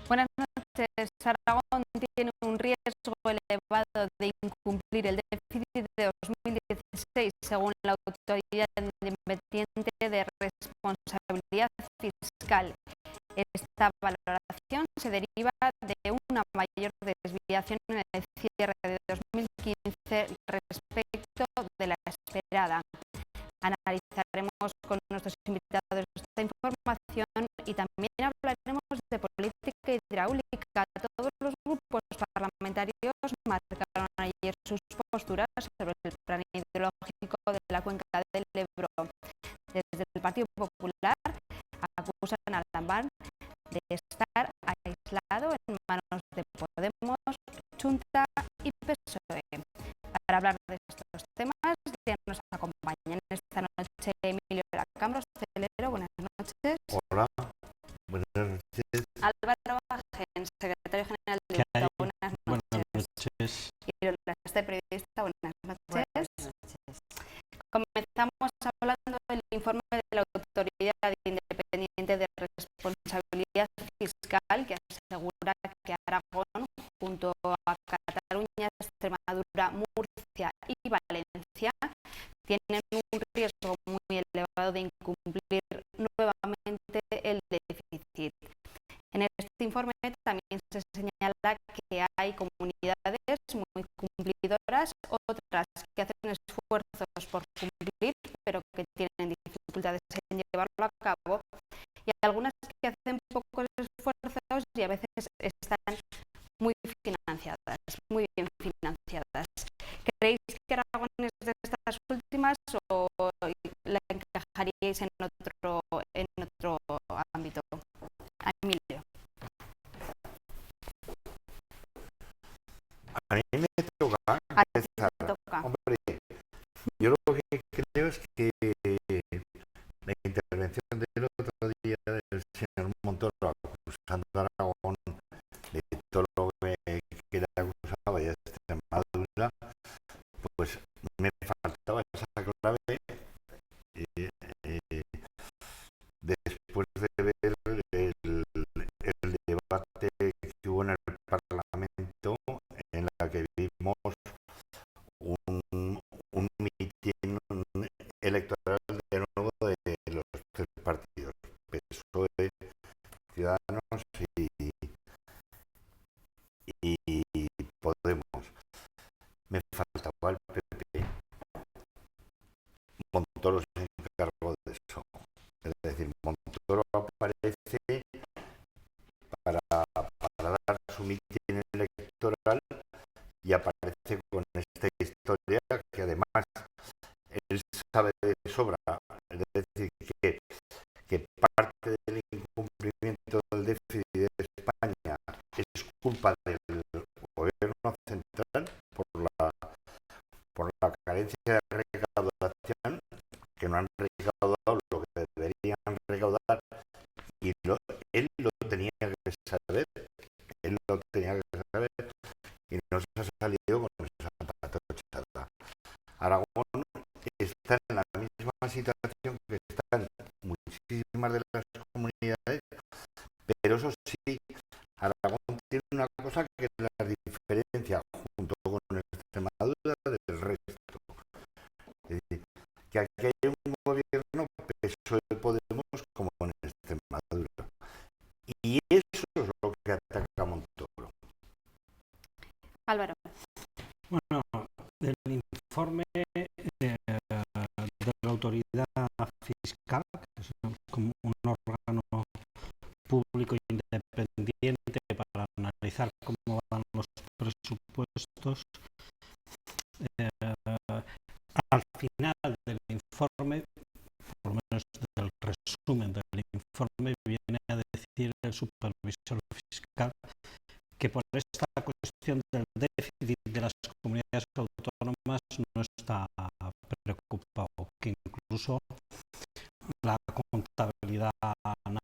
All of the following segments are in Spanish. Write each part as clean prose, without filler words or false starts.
Buenas noches. Aragón tiene un riesgo elevado de incumplir el déficit de 2016, según la Autoridad Independiente de Responsabilidad Fiscal. Esta valoración se deriva de una mayor desviación en el cierre de 2015 respecto de la esperada. Analizaremos con nuestros invitados esta información y también hablaremos de política hidráulica. Todos los grupos parlamentarios marcaron ayer sus posturas sobre el plan hidrológico de la cuenca del Ebro. Desde el Partido Popular acusan al Lambar de estar aislado en manos de Podemos, Junta y PSOE. Para hablar de estos temas, ya nos acompañan esta noche Emilio Lacambra, hostelero. Buenas noches. Hola, buenas noches. Álvaro Bajen, secretario general de UTA. Buenas noches. Y Lola Este, periodista. Buenas noches. Comenzamos hablando del informe de la Autoridad Independiente de Responsabilidad Fiscal, que asegura que Aragón, junto a Cataluña, Extremadura, Murcia y Valencia, tienen un riesgo muy elevado de incumplir nuevamente el déficit. En este informe también se señala que hay comunidades muy cumplidoras, otras que hacen esfuerzos por cumplir, pero que tienen dificultades en llevarlo a cabo, y algunas que hacen pocos esfuerzos y a veces están muy bien financiadas. ¿Creéis que Aragón es de estas últimas o la encajaríais en otro ámbito? Emilio. A mí me toca empezar. Hombre, yo lo que creo es que la intervención del otro día del señor Montoro acusando a Aragón de todo lo que le acusaba y a Extremadura, pues me faltaba esa clave después de ver el debate que hubo en el Parlamento, en la que vimos un mitin electoral de nuevo de los tres partidos, PSOE, Ciudadanos y Podemos. Me faltaba el PP. Montoro se encargó de eso. Es decir, Montoro aparece para dar su mitin electoral y aparece con esta historia que además él sabe de sobra. Es decir, que parte del incumplimiento del déficit de España es culpa del gobierno central por la carencia de recaudación, que no han recaudado lo que deberían recaudar, y él lo tenía que saber, y nos ha salido con esa patochada. Aragón está en la misma situación que están muchísimas de las comunidades, pero eso sí, Aragón tiene una cosa que la diferencia junto con Extremadura del resto. Es decir, que aquí hay un gobierno PSOE Podemos como en Extremadura. Y eso es lo que ataca a Montoro. Álvaro. Bueno, el informe de la Autoridad Fiscal, que es como un órgano público independiente para analizar cómo van los presupuestos, al final del informe, por lo menos del resumen del informe, viene a decir el supervisor fiscal que por esta cuestión del déficit de las comunidades autónomas no está preocupado, que incluso la contabilidad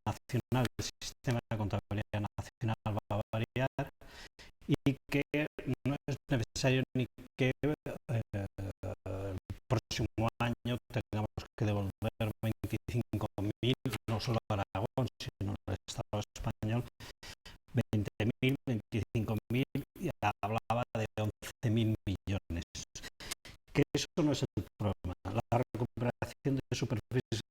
nacional, el sistema de contabilidad nacional va a variar y que no es necesario ni que el próximo año tengamos que devolver 25.000, no solo a Aragón, sino al Estado español, el problema. La recuperación de superficies,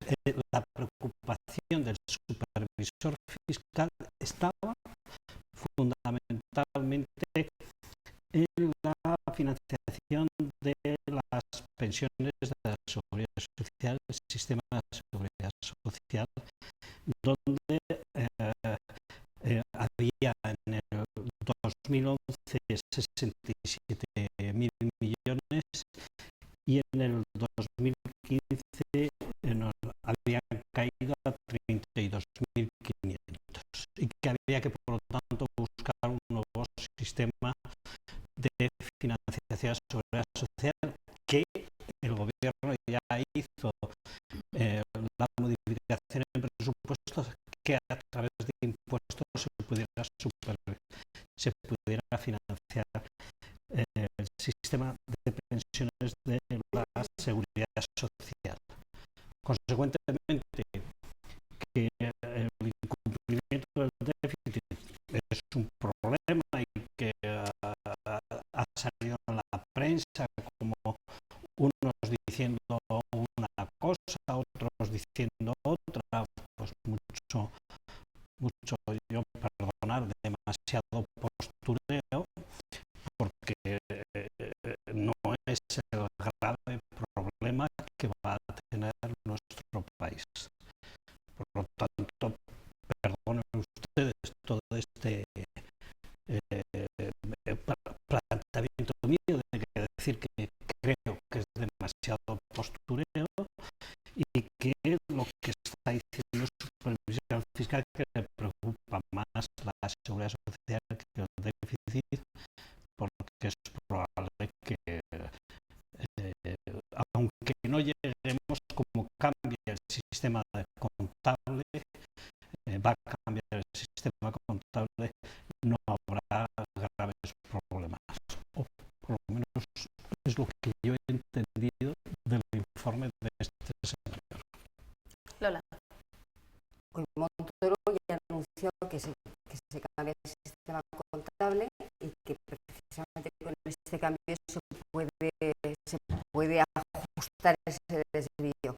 la preocupación del supervisor fiscal estaba fundamentalmente en la financiación de las pensiones de la seguridad social, el sistema de la seguridad social, donde había en el 2011 67.000 millones y en el 2015 habían caído a 32.500 y que había que, por lo tanto, buscar un nuevo sistema de financiación de la seguridad social, que el gobierno ya hizo la modificación en presupuestos, que a través de impuestos se pudiera financiar el sistema de pensiones de la seguridad social. Consecuentemente, que el incumplimiento del déficit es un problema y que ha salido en la prensa como unos diciendo una cosa, otros diciendo otra, pues mucho, yo perdonar, demasiado postureo, porque no es el grave problema que va a tener nuestro país. Por lo tanto, perdonen ustedes todo este planteamiento mío de que decir que creo que es demasiado postureo y que lo que está diciendo el supervisor fiscal, que le preocupa más la seguridad social que el déficit, porque es probable que aunque no lleguemos, como cambia el sistema contable, va a cambiar el sistema contable, no habrá graves problemas. O por lo menos es lo que yo he entendido del informe de este señor. Lola. Hoy Montoro ya anunció que se cambia el sistema contable y que precisamente con este cambio se puede ajustar ese desvío.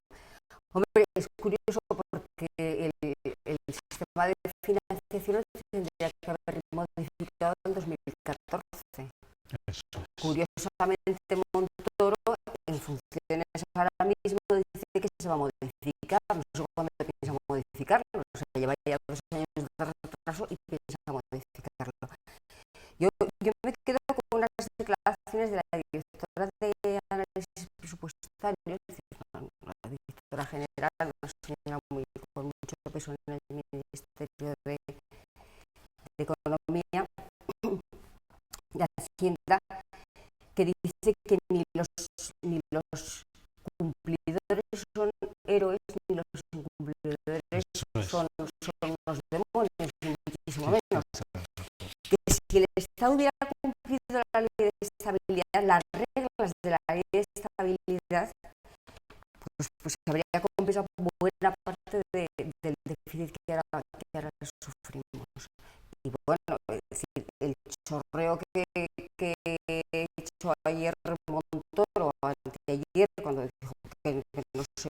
Hombre, es curioso porque el sistema de financiación tendría que haber modificado en 2014. Curiosamente, Montoro, en funciones ahora mismo, dice que se va a modificar. No sé cuándo piensa modificarlo. O sea, lleva ya 2 años de retraso y piensa modificarlo. Yo me quedo con unas declaraciones de la directora de análisis presupuestario, es decir, la directora general, una señora con mucho peso en el Ministerio de Economía y Hacienda, que dice que ni los cumplidores son héroes, ni los incumplidores son los demonios, ni muchísimo menos. Que si el Estado hubiera cumplido la ley de estabilidad, las reglas de la ley de estabilidad, pues habría compensado buena parte del déficit que ahora sufrimos. Y bueno, es decir, el chorreo que hecho ayer Montoro, anteayer, cuando dijo que no sé,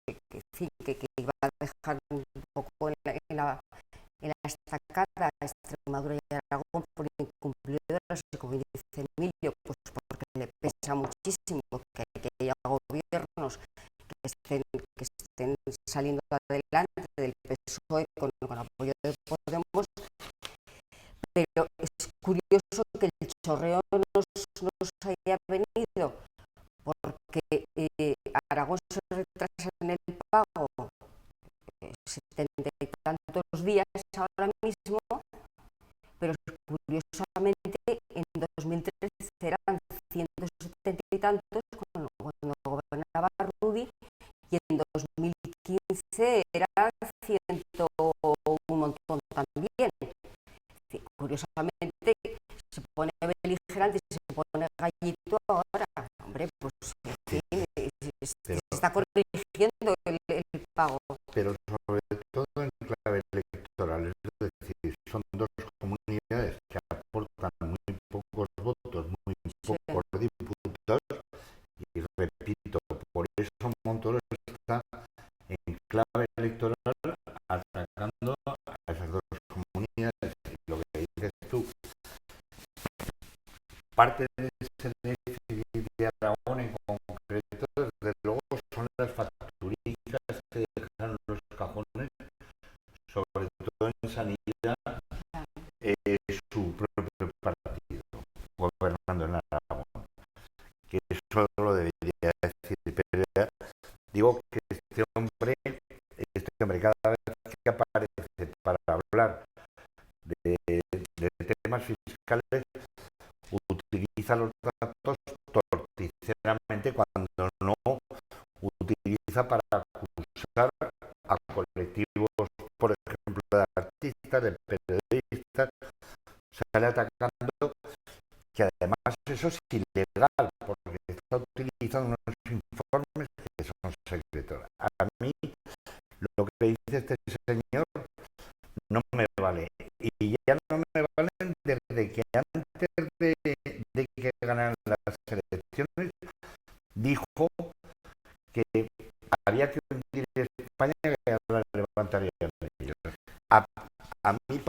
que iba a dejar un poco en la estacada a Extremadura y Aragón por incumplidoras, como dice Emilio, pues porque le pesa muchísimo que haya gobiernos que estén saliendo adelante del PSOE con apoyo de Podemos, pero es curioso que el chorreo nos haya venido porque Aragón se retrasa en el pago 70 y tantos días ahora mismo, pero curiosamente en 2013 eran 170 y tantos cuando gobernaba Rudy, y en 2015 eran 100 un montón también. Curiosamente se pone beligerante y se pone gallito ahora. Hombre, pues en fin, se está corrigiendo el pago. Pero sobre todo en clave electoral, es decir, son 2 comunidades que aportan muy pocos votos, muy pocos diputados, y repito, por parte de ese déficit de Aragón en concreto, desde luego, son las facturías que dejan los cajones, sobre todo en sanidad, su propio partido, gobernando en Aragón. Que eso lo debería decir, pero ya digo que este hombre cada vez que aparece para hablar de temas fiscales, utiliza los datos torticeramente, cuando no utiliza para acusar a colectivos, por ejemplo, de artistas, de periodistas, sale atacando, que además eso es ilegal, porque está utilizando unos informes que son secretos. A mí lo que dice este señor no me vale. Y ya no me valen desde que antes de que ganaran las elecciones dijo que había que hundir España, que la levantarían ellos. A mí,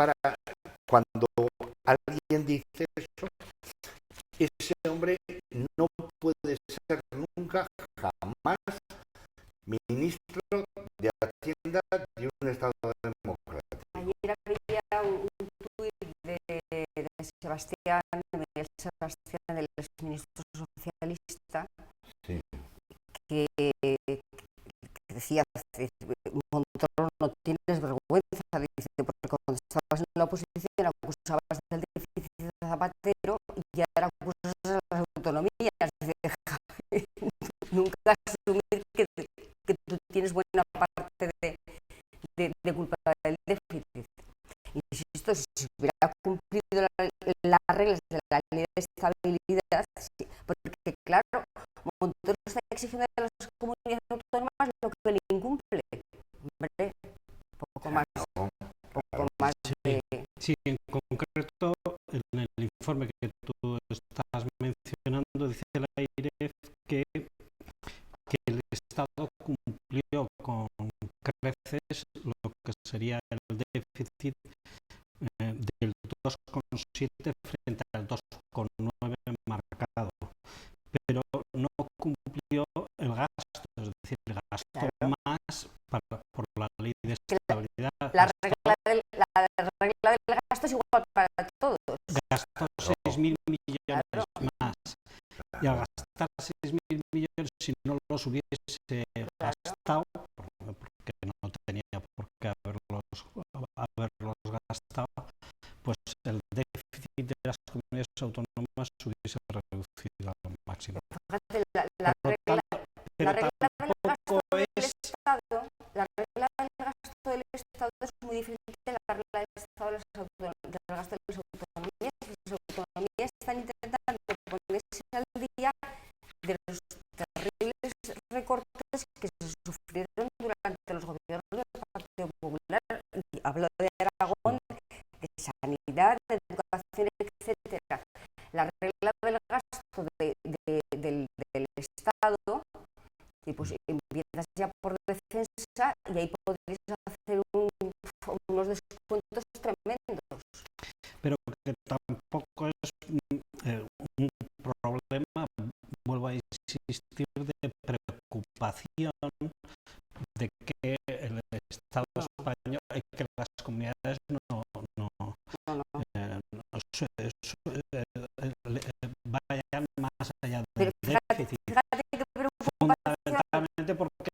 cuando alguien dice eso, ese hombre no puede ser nunca, jamás, ministro de Hacienda de un Estado democrático. Ayer había un tuit de Sebastián, Miguel Sebastián, del exministro socialista, sí, que decía: Montoro, no tienes vergüenza, dice, porque cuando estabas en la oposición acusabas del déficit de Zapatero y ahora acusas a las autonomías. Dice, nunca asumir que tú tienes buena parte de culpa del déficit. Insisto, si se hubiera cumplido las reglas de la ley de estabilidad, sí, porque claro, Montoro está exigiendo a las comunidades autónomas lo que le incumple. Hombre, poco más Sí, en concreto, en el informe que tú estás mencionando, dice la AIREF que el Estado cumplió con creces lo que sería el déficit del 2,7 frente al 2,9 marcado, pero no cumplió el gasto, es decir, gastó más por la ley de estabilidad. La regla del gasto es igual para todos. Gastó 6.000 millones más. Y al gastar 6.000 millones, si no los hubiese gastado, porque no tenía por qué haberlos gastado, pues el déficit de las comunidades autónomas se hubiese reducido al máximo. La regla del gasto del Estado es muy diferente de la regla del gasto de las autonomías. Las autonomías están intentando ponerse al día de los terribles recortes que se sufrieron durante los gobiernos del Partido Popular. Y hablo de Aragón, de sanidad, de educación, etcétera. La regla del gasto del Estado, y pues empiezas ya por defensa y ahí podrías hacer unos descuentos tremendos. Pero que tampoco es un problema, vuelvo a insistir, de preocupación de que el Estado español y que las comunidades vayan más allá del déficit. Fíjate qué preocupación. Fundamentalmente porque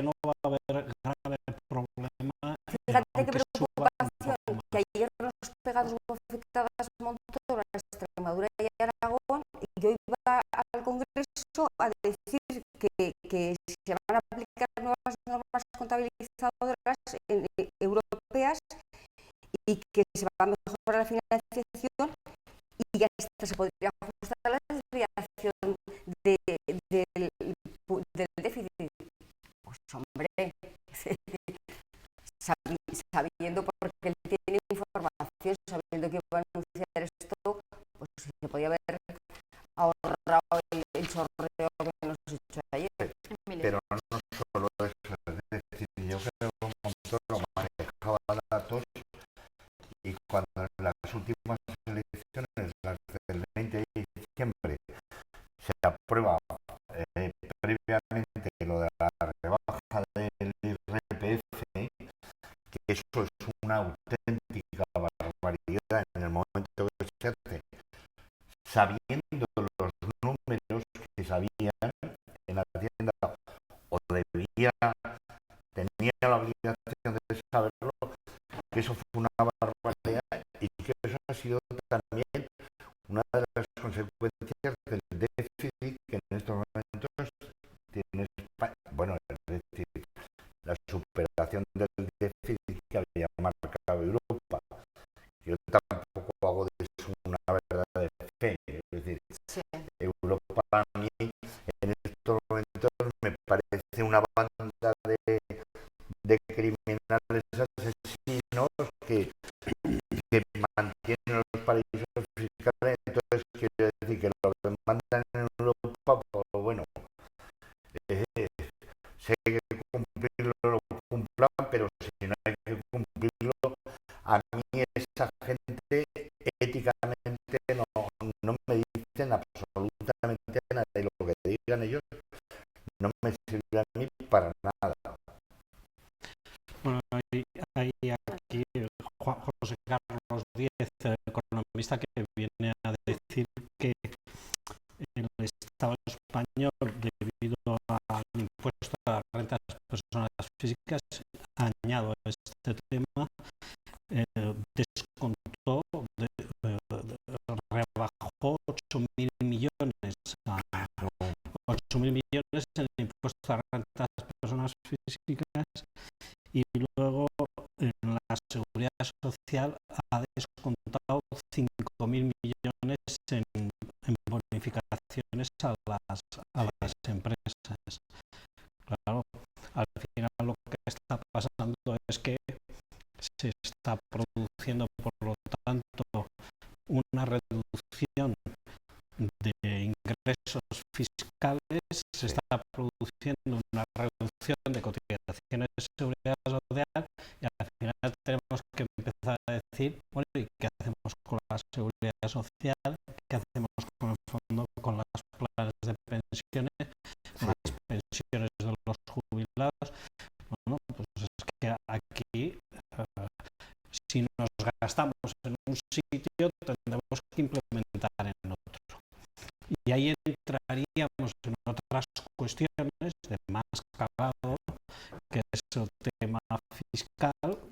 no va a haber grave problema. Fíjate qué preocupación, que ayer los pegados hubo afectadas Montoro, Extremadura y Aragón, y hoy va al Congreso a decir que se van a aplicar nuevas normas contabilizadoras europeas y que se va a mejorar la financiación y ya se podría ajustar a la desviación del déficit. Pues hombre, sabiendo, porque él tiene información, sabiendo que iba a anunciar esto, pues se podía haber ahorrado el chorreo que nos ha hecho ayer. Pero no solo eso, es decir, yo creo que Montoro manejaba datos y cuando en las últimas elecciones, las del 20 tenía la obligación de saberlo, que eso fue una barbaridad y que eso ha sido también una de las consecuencias del déficit que en estos momentos tiene España. Bueno, es decir, la superación del déficit que había marcado Europa. Yo tampoco hago de eso una verdad de fe. Es decir, Sí. Europa para mí en estos momentos me parece una banda de criminales asesinos que mantienen los paraísos fiscales. Entonces quiero decir que los que mandan en Europa, pues bueno, sé que cumplirlo lo cumplan, pero si no hay que cumplirlo, a mí esa gente éticamente no me dicen absolutamente nada de lo que digan ellos, no me sirve a mí para nada. Bueno, hay aquí José Carlos Díez, el economista, que viene a decir que el Estado español, debido al impuesto a las rentas de personas físicas, añado a este tema, descontó, rebajó 8.000 millones a 8.000 millones en el impuesto a rentas de personas físicas, y luego en la seguridad social ha descontado 5.000 millones en bonificaciones a las empresas. Claro, al final lo que está pasando es que se está produciendo, por lo tanto, una reducción de ingresos fiscales, se está produciendo una reducción de cotizaciones de seguridad social, y al final tenemos que empezar a decir, bueno, ¿y qué hacemos con la seguridad social? ¿Qué hacemos con el fondo, con las planes de pensiones, con las pensiones de los jubilados? Bueno, pues es que aquí, si nos gastamos en un sitio, tendremos que implementar en otro. Y ahí entraríamos en otras cuestiones de más calado, que es el tema fiscal,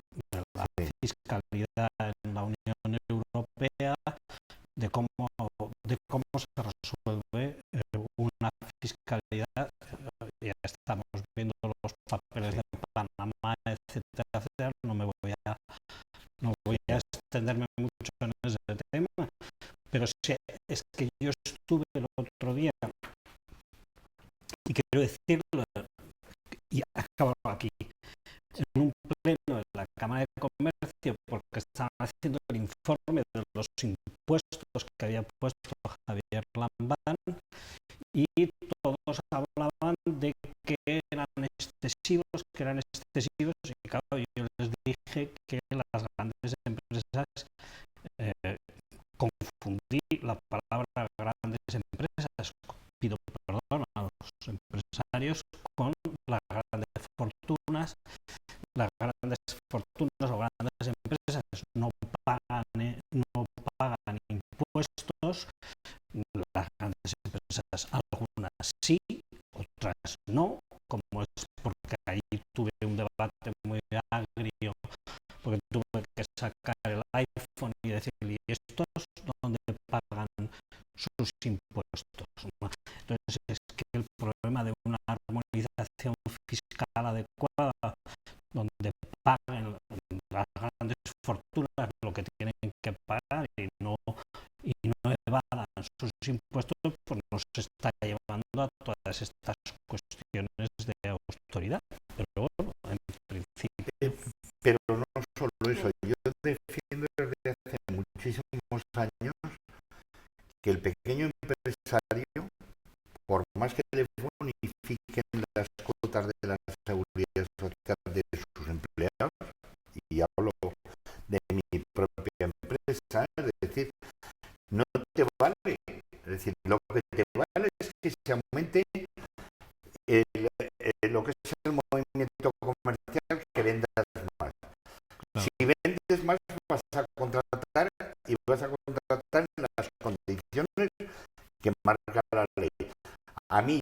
la fiscalidad en la Unión Europea, de cómo se resuelve una fiscalidad. Ya estamos viendo los papeles de Panamá, etcétera, etcétera. No voy a extenderme mucho en ese tema, pero sí, es que yo estuve el otro día, y quiero decirlo, y acabo aquí, en un pleno de la Cámara de Comercio, porque estaban haciendo el informe de los impuestos que había puesto Javier Lambán, y todos hablaban de que eran excesivos, y claro, yo les dije que las grandes empresas, confundí la palabra grandes empresas, pido perdón a los empresarios, con las grandes fortunas. Las grandes fortunas o grandes empresas no pagan impuestos. Las grandes empresas, algunas sí, otras no, como es porque ahí tuve un debate muy agrio, porque tuve que sacar el iPhone y decirle, ¿y estos dónde pagan sus impuestos? Entonces es que el problema de una armonización fiscal adecuada, donde paguen las grandes fortunas lo que tienen que pagar y no evadan sus impuestos, pues nos está llevando a todas estas cuestiones de autoridad. Pero bueno, en principio. Pero no solo eso, yo defiendo desde hace muchísimos años que el pequeño empresario, por más que le bonifiquen las cuotas de la seguridad social de sus empleados, y hablo de mi propia empresa, es decir, no te vale. Es decir, lo que te vale es que se aumente lo que es el movimiento comercial, que vendas más. Si vendes más, vas a contratar, y vas a contratar en las condiciones que marca la ley. A mí,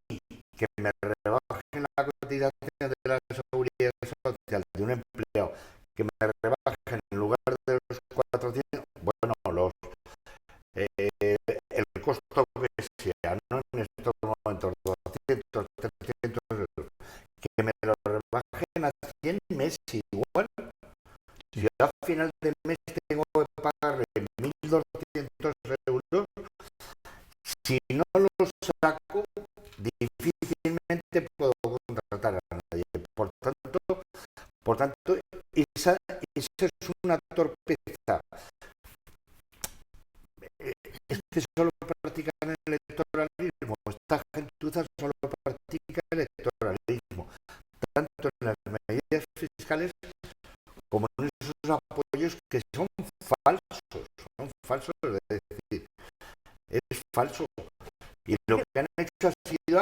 que me rebajen la cotización de la seguridad social de un empleado que me rebajen en lugar de los 400, bueno, el costo que sea, ¿no? En estos momentos, 200, 300 euros, que me lo rebajen a 100 meses igual. Si a final de mes tengo que pagarle 1.200 euros, si no los saco, difícilmente puedo contratar a nadie. Por tanto, esa es una torpeza. Es que solo practican el electoralismo. Esta gentuza solo practica el electoralismo. Tanto en las medidas fiscales como en esos apoyos que son falsos, es decir, es falso. Y lo que han hecho ha sido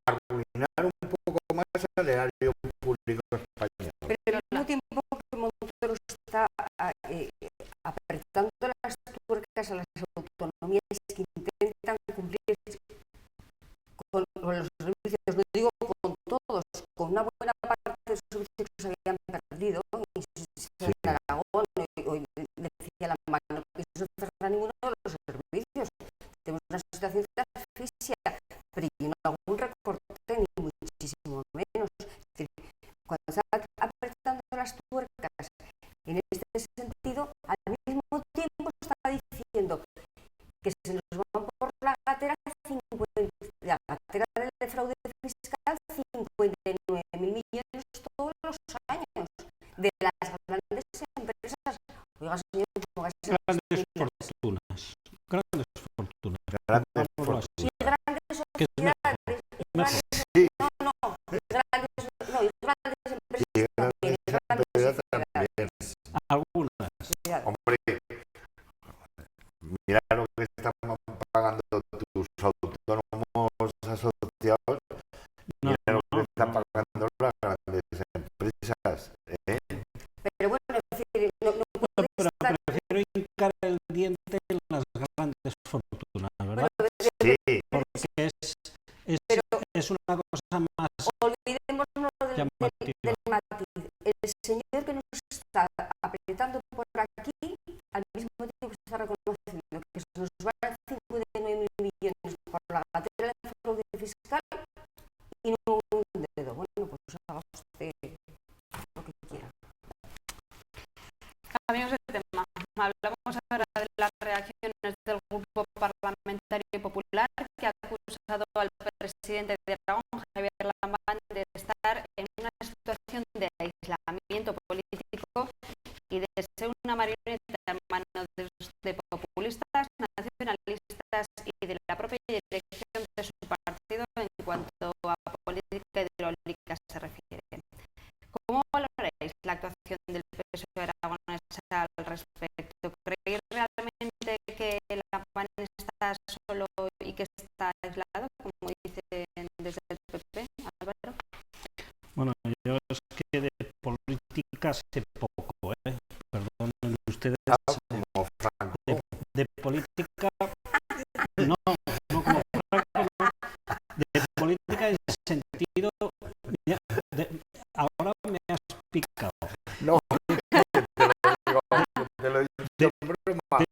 arruinar un poco más el erario público español. Pero al mismo tiempo que Montoro está apretando las tuercas a las autonomías que intentan cumplir con los servicios, no digo con todos, con una buena parte de los servicios que se habían perdido, y en Aragón, hoy decía la mano, que no se cerra ninguno de los servicios. Tenemos una situación de asfixia, pero y no algún recorte, ni muchísimo menos. Es decir, cuando está apretando las tuercas en este sentido, al mismo tiempo está diciendo que se nos van por la gatera del fraude fiscal 59.000 millones todos los años de las grandes empresas. Oiga, señor, grandes fortunas. Grandes fortunas. Y grandes ¿Qué es sociedades. mejor? Sí. Grandes empresas Y también. grandes empresas también. Algunas. Hombre, mira lo que están pagando tus autónomos asociados, No, mira lo que están pagando las grandes empresas. Pero bueno, es decir, no puede pero estar... prefiero hincar el diente en las grandes fortunas, ¿verdad? Bueno, Sí, Porque es una cosa más olvidémonos llamativa. del matiz. El señor que nos está apretando por aquí, al mismo tiempo está reconociendo que se nos van 59.000 millones por la gatera del fraude fiscal y no un dedo. Bueno, pues haga usted lo que quiera. Cambiamos de tema. Hablamos ahora de las reacciones del Grupo Parlamentario Popular, que ha acusado al presidente de Aragón, Javier Lambán, de estar en una situación de aislamiento político y de ser una marioneta en manos de populistas, nacionalistas y de la propia dirección de su partido en cuanto a política hidráulica se refiere. ¿Cómo valoráis la actuación del PSOE aragonés al respecto? ¿Creéis realmente que Lambán está solo y que está aislado, como dicen desde el PP, Álvaro? Bueno, yo es que de política sé poco, perdonen ustedes. como Franco. De política, no como Franco, no. De política en sentido, ahora me has picado. No, te lo digo en broma.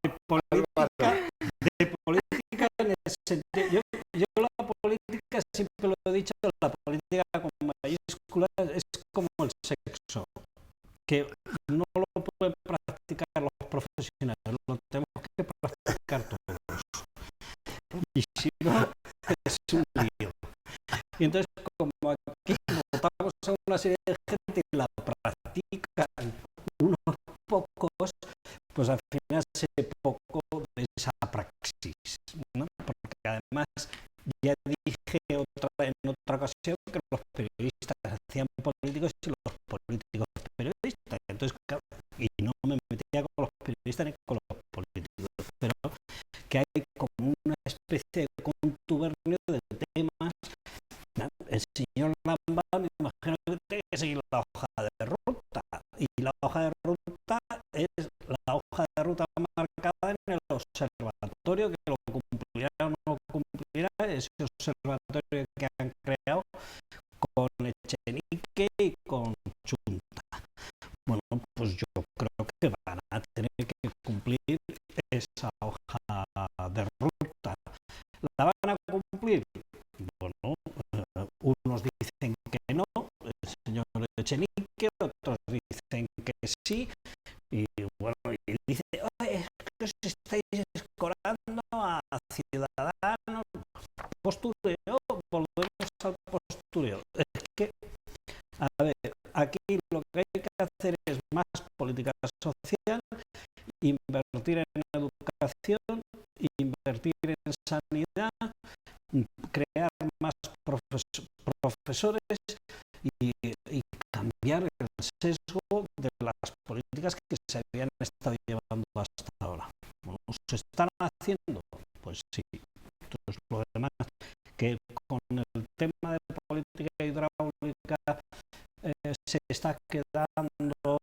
De política en el sentido, yo la política siempre lo he dicho, la política con mayúsculas es como el sexo, que no lo pueden practicar los profesionales, lo tenemos que practicar todos. Y si no, es un lío. Y entonces, como aquí votamos a una serie de gente y la practican unos pocos, pues al final se ve poco de esa praxis, ¿no? Porque además ya dije en otra ocasión que los periodistas hacían políticos y los políticos periodistas. Entonces, claro, y no me metía con los periodistas ni con los políticos, pero que hay como una especie de contubernio de temas. El señor Lambán, me imagino que tiene que seguir la hoja de ruta, y la hoja de ruta es la hoja de ruta marcada en el observatorio, que lo cumplirá o no lo cumplirá, ese observatorio que han creado con Echenique Chenique y con Chunta. Bueno, pues yo creo que van a tener que cumplir esa hoja de ruta. ¿La van a cumplir? Bueno, unos dicen que no, el señor Echenique, otros dicen que sí, y bueno, y dice, oye, es que os estáis escorando a Ciudadanos, postureo, volvemos al postureo. Es que, a ver, aquí lo que hay que hacer es más política social, invertir en educación, invertir en sanidad, crear más profesores y cambiar el sesgo de las políticas que se habían estado llevando hasta ahora. Bueno, ¿se están haciendo? Pues sí. Entonces, lo demás, que con el tema de política hidráulica se está quedando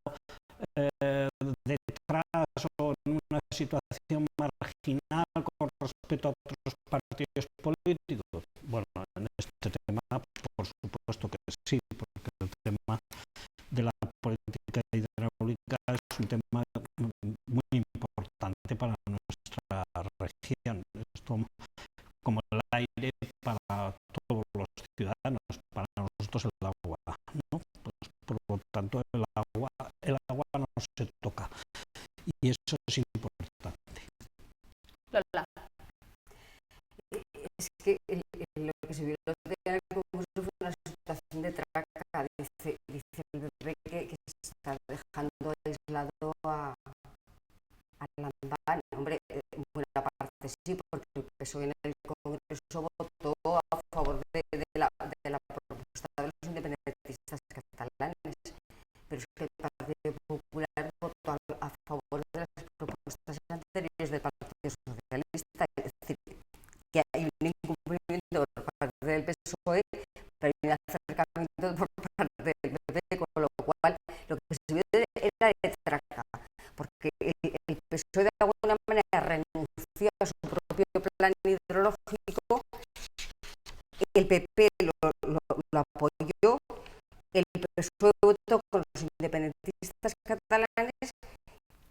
detrás o en una situación marginal con respecto a otros partidos políticos. Bueno, en este tema, por supuesto que sí, porque el tema de la política hidráulica es un tema muy importante para nuestra región. Esto como el aire para todos los ciudadanos, para nosotros el agua, ¿no? Pues, por lo tanto, el agua no se toca y eso es importante. Lola. Es que lo que se vio el otro día en el Congreso fue una situación de traca. Dice el PP que se está dejando aislado a Lambán. Hombre, en buena parte sí, porque el PSOE en el Congreso votó a favor de la propuesta de los independentistas catalanes, pero es que el Partido Popular votó a favor de las propuestas anteriores del Partido Socialista. Es decir, que hay un incumplimiento por parte del PSOE, pero hay un acercamiento por parte del PP, con lo cual lo que se vio era de traca, porque el PSOE de alguna manera renunció a su propio plan hidrológico, el PP lo apoyó, el PSOE votó con los independentistas catalanes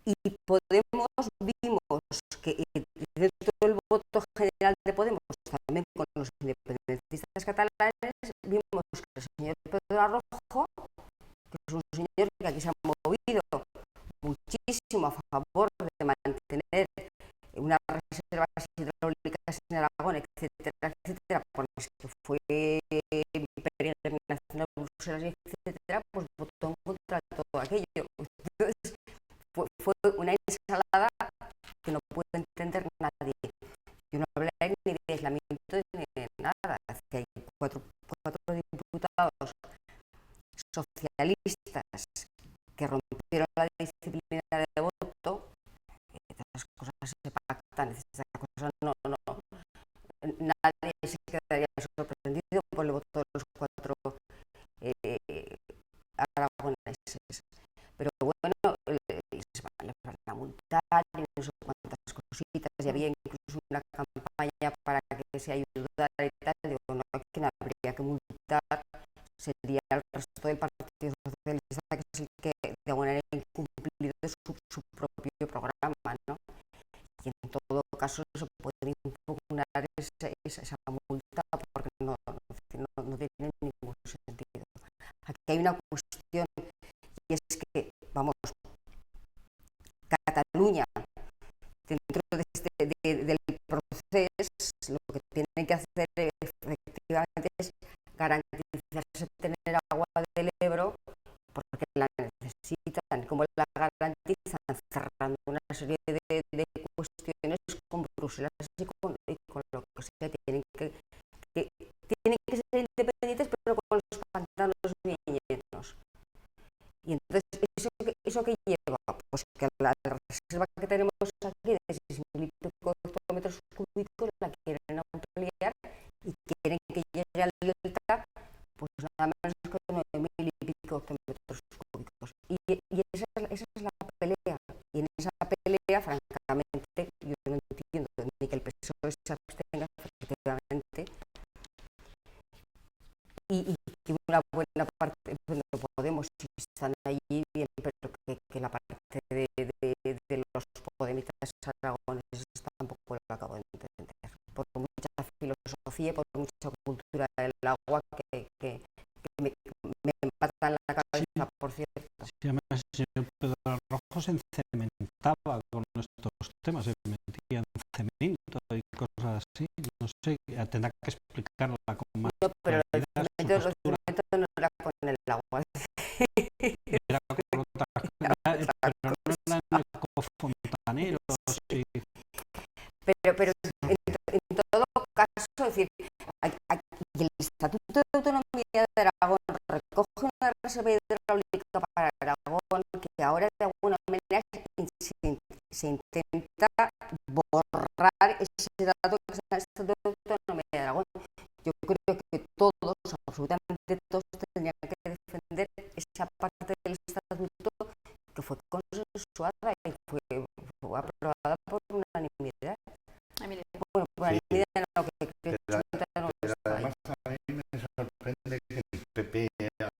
y Podemos vimos que dentro del voto general de Podemos, también con los independentistas catalanes, vimos que el señor Pedro Arrojo, que es un señor que aquí se ha movido muchísimo a favor de mantener unas reservas hidráulicas en Aragón, etcétera, etcétera, por las que fue Imperial Internacional, Bruselas, etcétera, pues votó en contra de todo aquello. Entonces, fue una ensalada que no puede entender nadie. Yo no hablé ni de aislamiento ni de nada. Es que hay cuatro diputados socialistas que rompieron la disciplina de voto. Estas cosas se pactan, estas cosas no. Nadie se quedaría sorprendido por el voto de los cuatro aragoneses. Pero bueno, les van a multar y no sé cuántas cositas. Y había incluso una campaña para que se ayudara y tal. Digo, no, quien habría que multar sería el resto del Partido Socialista, que es el que de alguna manera ha incumplido su propio programa, ¿no? Y en todo caso se puede impugnar esa multa porque no tiene ningún sentido. Aquí hay una cuestión y es que, vamos, Cataluña, dentro del proceso, lo que tienen que hacer efectivamente es garantizarse tener agua del Ebro porque la necesitan. ¿Cómo la garantizan? Cerrando una serie de cuestiones con Bruselas y con lo que sea. Tienen que ser independientes, pero con los pantalones bien llenos. Y entonces, ¿eso qué lleva? Pues que la reserva que tenemos aquí de 6.000 y pico hectómetros cúbicos la quieren ampliar y quieren que llegue al delta, pues nada menos que 9.000 y pico hectómetros cúbicos. Y esa es la pelea. Y en esa pelea, francamente, yo no entiendo ni que el PSOE se abstenga, efectivamente, y que una buena parte, veremos si están allí bien, pero que la parte de los podemitas aragoneses tampoco la acabo de entender. Por mucha filosofía, por mucha cultura del agua que me empata en la cabeza, por cierto. Sí, además el señor Pedro Rojo se encementaba con estos temas, se metía en cemento y cosas así. No sé, tendrá que explicarla con más No, pero el claridad. cemento no era con el agua. Era con otras cosas, pero no eran ecofontaneros. Y... Pero en todo caso, es decir, el Estatuto de Autonomía de Aragón recoge una reserva hidráulica para Aragón que ahora de alguna manera se intenta borrar ese dato que está en el Estatuto de Autonomía de Aragón. Yo creo que todos, absolutamente todos, tendrían que defender esa parte del Estatuto que fue consensuada y fue aprobada por unanimidad. Bueno, por unanimidad no, que no además a mí me sorprende que el PP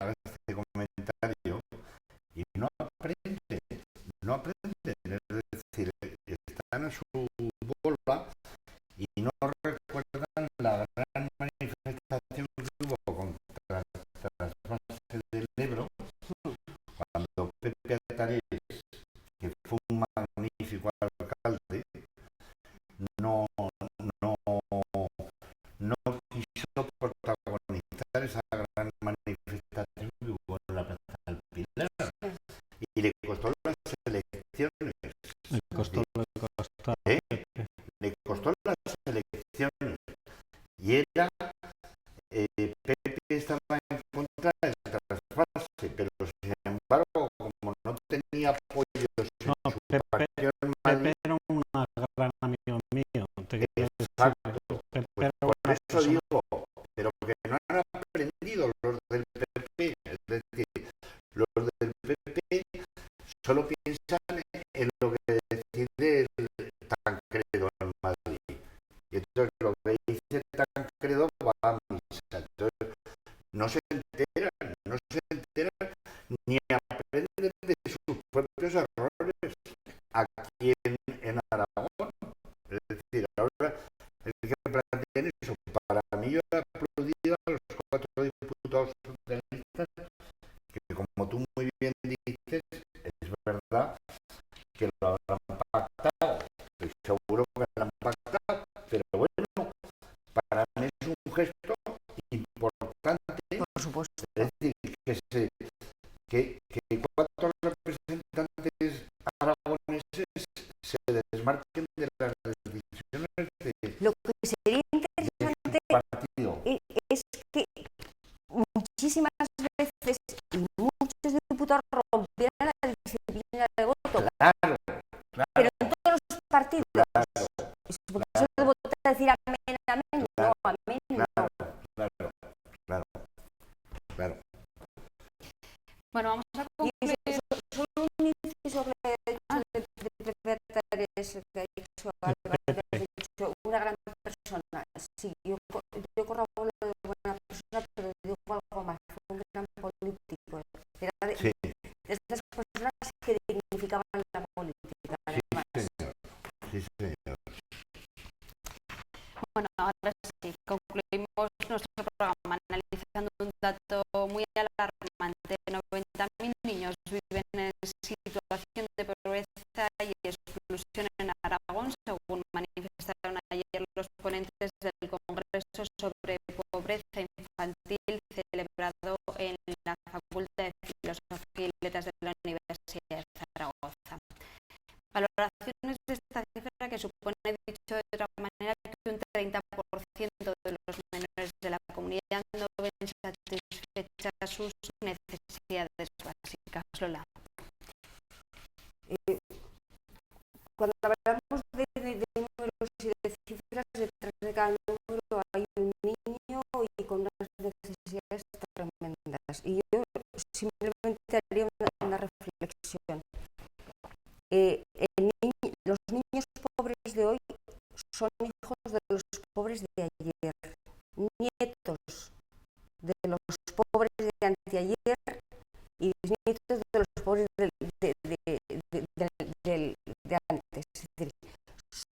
haga este comentario y no aprende, es decir, están a su bola y no recuerdan la gran manifestación que hubo contra el trasvase del Ebro cuando Pepe Atares, que fue un magnífico alcalde, no quiso protagonizar esa gran manifestación que hubo en la Plaza del Pilar y le costó las elecciones. Le costó. Le costó las elecciones y era Pepe estaba en contra del trasvase, pero sin embargo, como no tenía apoyos en su partido en Madrid, Pepe era un gran amigo mío. exacto, pues por eso digo, pero que no han aprendido los del PP, es decir, los del PP solo piensan en lo que decide el Tancredo en Madrid. Y entonces lo que dice Tancredo va a misa. Entonces no se enteran ni aprenden de sus propios errores aquí en Aragón. Es decir, ahora el que plantean eso, para mí yo he aplaudido a los 4 diputados socialistas que, como tú muy bien dices, es verdad que lo habrán pactado, estoy seguro que lo han pactado, pero bueno, para mí es un gesto importante, por supuesto. Es decir, que 4 representantes aragoneses se desmarquen de las decisiones de Lo que sería interesante partido. es que muchísimas veces y muchos diputados rompieran la disciplina de voto, Claro, pero en todos los partidos. claro, Porque eso de votar a decir amén, amén, no, amén, no. Claro. Bueno, vamos a Y concluir. solo un inciso que ha dicho Álvaro, ha dicho una gran persona. Sí, yo corroboro de buena persona, pero digo algo más, fue un gran político. Era de estas personas que dignificaban la política, además. Sí, señor. Bueno, ahora sí, concluimos nuestro programa analizando un dato muy alarmante. 90.000 niños viven en situación de pobreza y exclusión en Aragón, según manifestaron ayer los ponentes del Congreso sobre pobreza infantil celebrado en la Facultad de Filosofía y Letras de la Universidad de Zaragoza. Valoraciones de esta cifra que supone, dicho de otra manera, que un 30% de los menores de la comunidad no ven satisfechas sus necesidades básicas. Lola. Cuando hablamos de números y de cifras, detrás de cada número hay un niño y con unas necesidades tremendas. Y yo simplemente haría una reflexión. Los niños pobres de hoy son hijos de los pobres de ayer, nietos de los pobres de anteayer y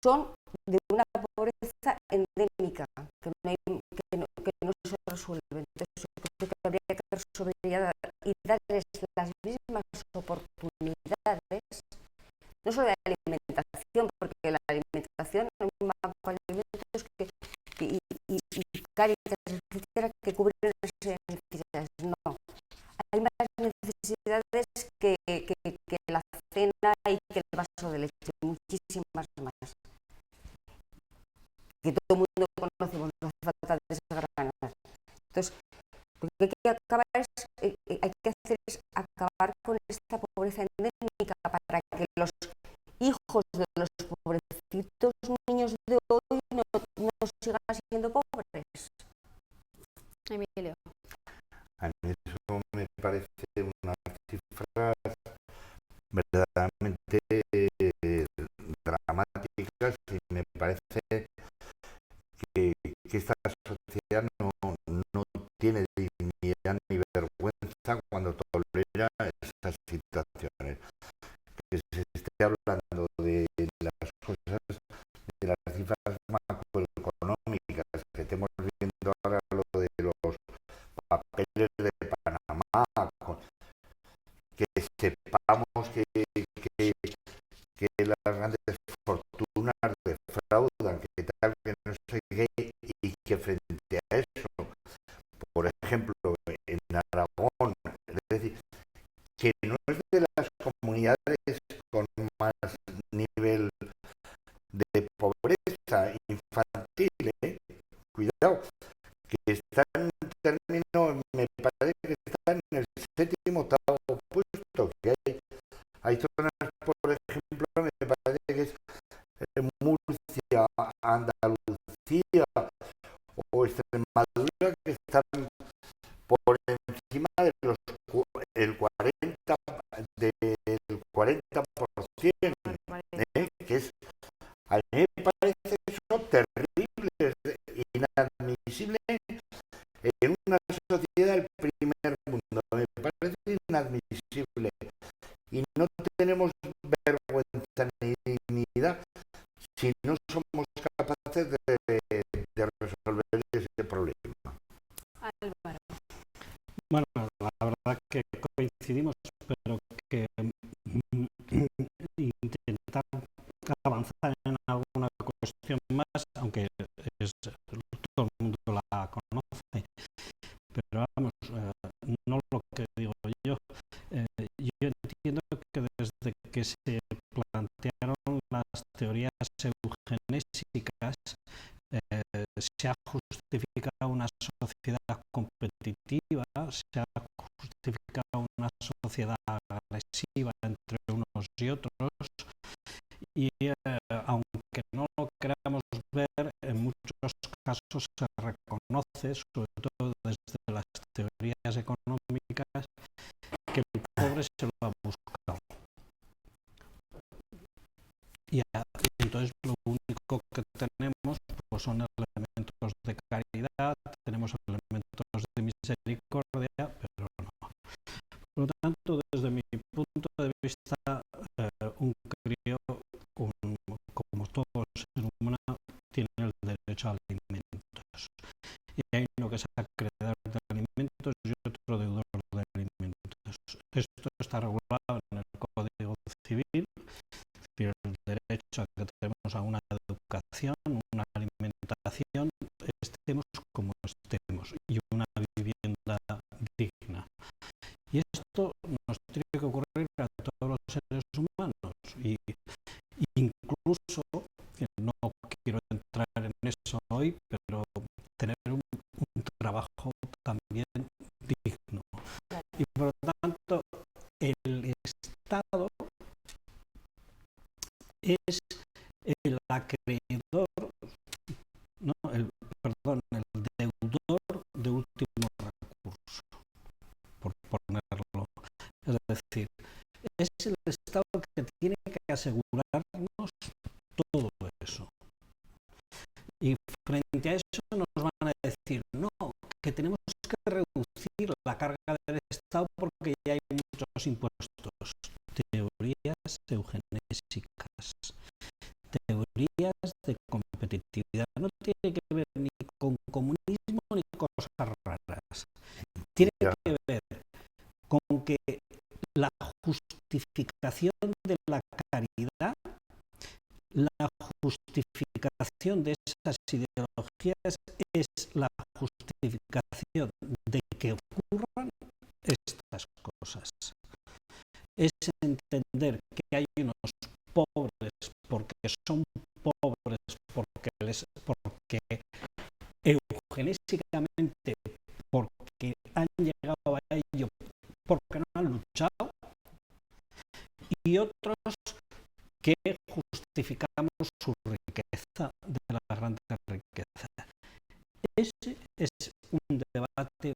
son de una pobreza endémica, que no se resuelve. Entonces, yo creo que habría que resolver y darles las mismas oportunidades, no solo de alimentación, porque la alimentación, el banco de alimentos y Cáritas, etcétera, que cubren las necesidades. No. Hay más necesidades que la cena y que el vaso de leche, muchísimas más. Que todo el mundo conocemos, no hace falta desgranar. Entonces, lo que hay que hacer es acabar con esta pobreza endémica para que los hijos de los pobrecitos niños de hoy no sigan siendo pobres. Emilio. A mí eso me parece unas cifras verdaderamente dramáticas y me parece que esta sociedad no tiene dignidad ni vergüenza cuando tolera estas situaciones. Que se esté hablando de las cosas, de las cifras macroeconómicas, que estemos viendo ahora lo de los papeles de Panamá, que sepamos que las grandes fortunas defraudan, que tal, que no sé qué, y que frente a eso, por ejemplo, en Aragón, es decir, que no es de las comunidades con más nivel de pobreza infantil, cuidado, que está en términos, me parece que está en el 7º, 8º puesto, que hay zonas, por ejemplo, me parece que es Murcia, Andalucía o Extremadura, que están por encima de el 40%, que es, a mí me parece eso terrible, inadmisible en una sociedad del primer mundo, me parece inadmisible y no tenemos vergüenza ni dignidad si no somos capaces de resolver ese problema. Álvaro. Bueno, la verdad que coincidimos, pero que intentar avanzar en alguna cuestión más, aunque todo el mundo la conoce, pero vamos, no lo que digo yo. Yo entiendo que desde que se plantearon las teorías eugenésicas, se ha justificado una sociedad competitiva, se ha justificado una sociedad agresiva entre unos y otros, y aunque no lo queramos ver, en muchos casos se reconoce, sobre todo desde las teorías económicas, que el pobre se lo ha buscado. Y entonces lo único que tenemos pues son elementos de caridad, tenemos elementos de misericordia, pero no. Por lo tanto, desde mi punto de vista, un crío, como todo ser humano, tiene el derecho a alimentos. Y hay uno que es acreedor de alimentos y otro deudor de alimentos. Esto está regulado en el Código Civil, el derecho a que tenemos a una educación, una alimentación, estemos como estemos, y una vivienda digna. Y esto nos tiene que ocurrir a todos los seres humanos, y incluso, no quiero entrar en eso hoy, pero tener un trabajo también digno. Y por lo tanto, el Estado es el acreedor, no, el deudor de último recurso, por ponerlo. Es decir, es el Estado que tiene que asegurarnos todo eso. Y frente a eso nos van a decir, no, que tenemos que reducir la carga del Estado porque ya hay muchos impuestos. Teorías eugenésicas, teorías que la justificación de la caridad, la justificación de esas ideologías es la justificación de que ocurran estas cosas. Es entender que hay unos pobres porque son pobres, porque eugenésicamente, porque han llegado a ello, porque no han luchado, y otros que justificamos su riqueza, de la gran riqueza. Ese es un debate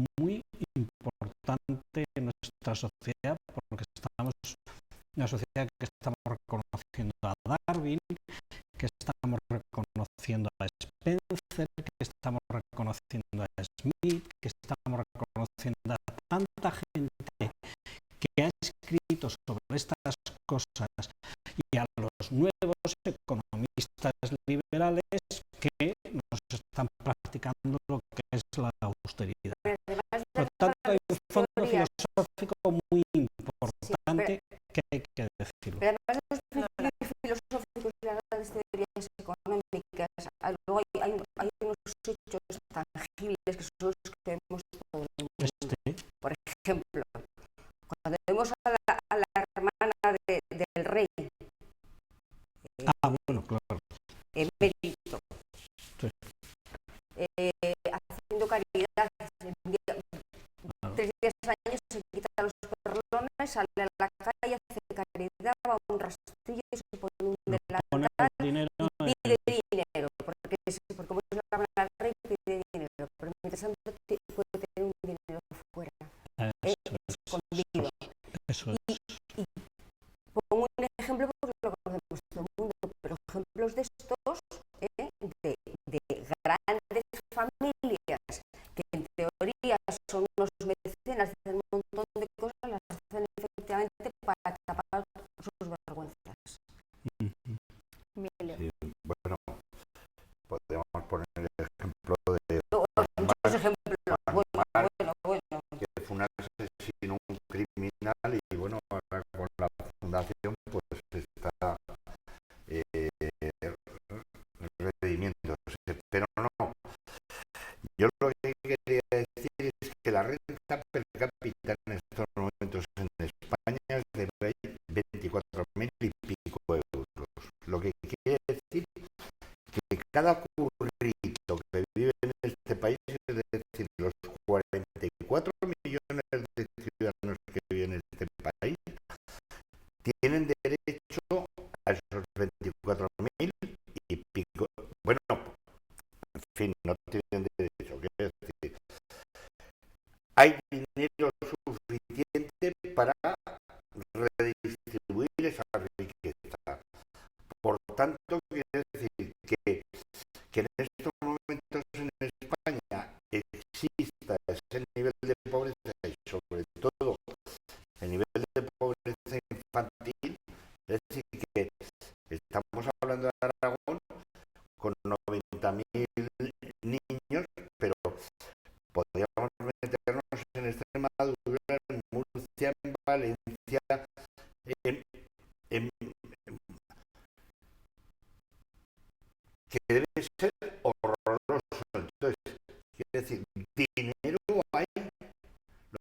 muy importante en nuestra sociedad, porque estamos en una sociedad que estamos reconociendo a Darwin, que estamos reconociendo a Spencer, que estamos reconociendo a Smith, que estamos reconociendo a tanta gente que ha escrito sobre estas cosas, y a los nuevos economistas liberales que nos están practicando lo que es la austeridad. Por tanto, hay un fondo filosófico muy importante que hay que decirlo. Pero además de los filosóficos y las grandes teorías económicas, luego hay unos hechos tangibles que son los que vemos todo el mundo. Por ejemplo, cuando vemos a la hermana del rey, bueno, claro, emérito, sí, haciendo caridad, 3 días al año se quita los perlones, sale a la calle, hace caridad, va a un rastrillo, se pone un delantal y pide dinero, porque como es la hermana del rey, pide dinero, pero mientras tanto puede tener un dinero fuera, escondido. Eso es. Y pongo un ejemplo porque lo conocemos todo el mundo, pero ejemplos de estos, de grandes familias que en teoría son unos mecenas, hacen un montón de cosas, las hacen efectivamente para tapar sus vergüenzas. Sí, bueno, podemos poner el ejemplo de Muchos ejemplos, bueno. que fue un asesino, un criminal, y bueno, ahora con la fundación pues está redimiéndose, pero no. Yo lo que quería decir es que la renta per cápita en estos momentos en España es de 24.000 y pico euros. Lo que quiere decir que cada currito que vive en este país, es decir, los 44 millones de ciudadanos que viven en este país, tienen derecho a esos 24.000 y pico. Bueno, en fin, no tienen derecho. Quiero decir, hay dinero suficiente para redistribuir esa riqueza. Por tanto, quiere decir que en estos momentos en España exista ese nivel de pobreza y sobre todo el nivel de pobreza infantil, es decir, que estamos hablando de Aragón con 90.000 niños, pero podríamos meternos en Extremadura, en Murcia, en Valencia, que debe ser horroroso. Entonces, quiere decir, dinero hay,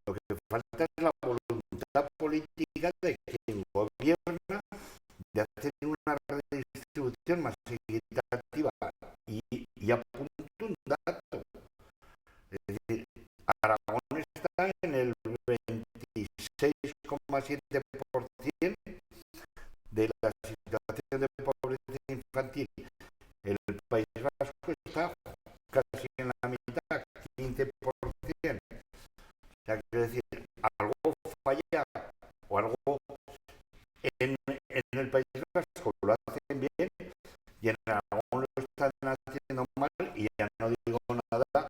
lo que falta es la voluntad política de quien gobierna de hacer una redistribución más equitativa. Y apunto un dato, es decir, Aragón está en el 26,7% de la situación de pobreza infantil. El País Vasco está casi en la mitad, 15%. O sea, quiero decir, algo falla o algo en el País Vasco lo hacen bien y en Aragón lo están haciendo mal, y ya no digo nada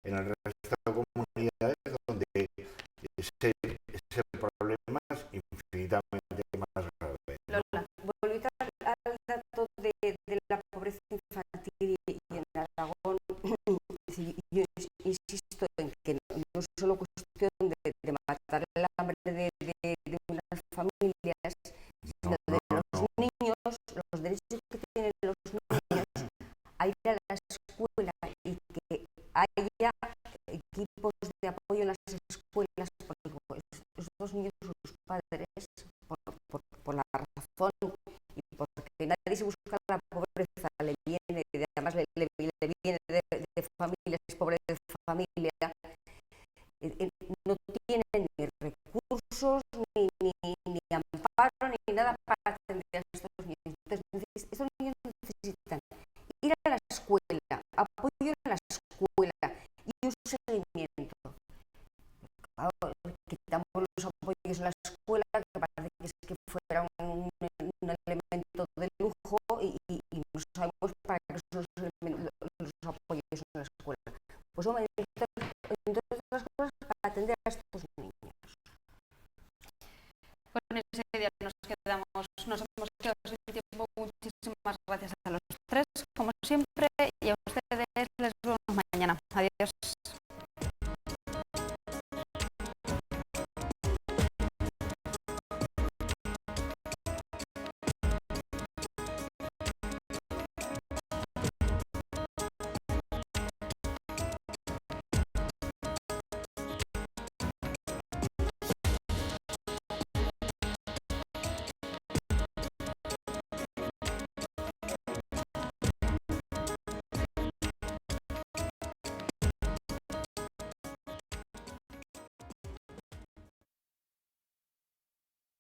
en el resto de comunidades donde ese problema es infinitamente más grave, ¿no? Lola, volviendo al dato de la pobreza infantil y en Aragón, yo insisto en que no es solo cuestión de matar la estos niños, sus padres, por la razón y porque nadie se busca la pobreza, le viene, además le viene de familias pobres, de familia, no tienen ni recursos, ni amparo, ni nada para atender a estos niños. Entonces, estos niños necesitan ir a la escuela, apoyo en la escuela y un seguimiento. Claro, quitamos los apoyos en la escuela, que parece que fuera un elemento de lujo y no sabemos para qué son los apoyos en la escuela. Pues hombre, entre otras cosas, para atender a estos niños. Con ese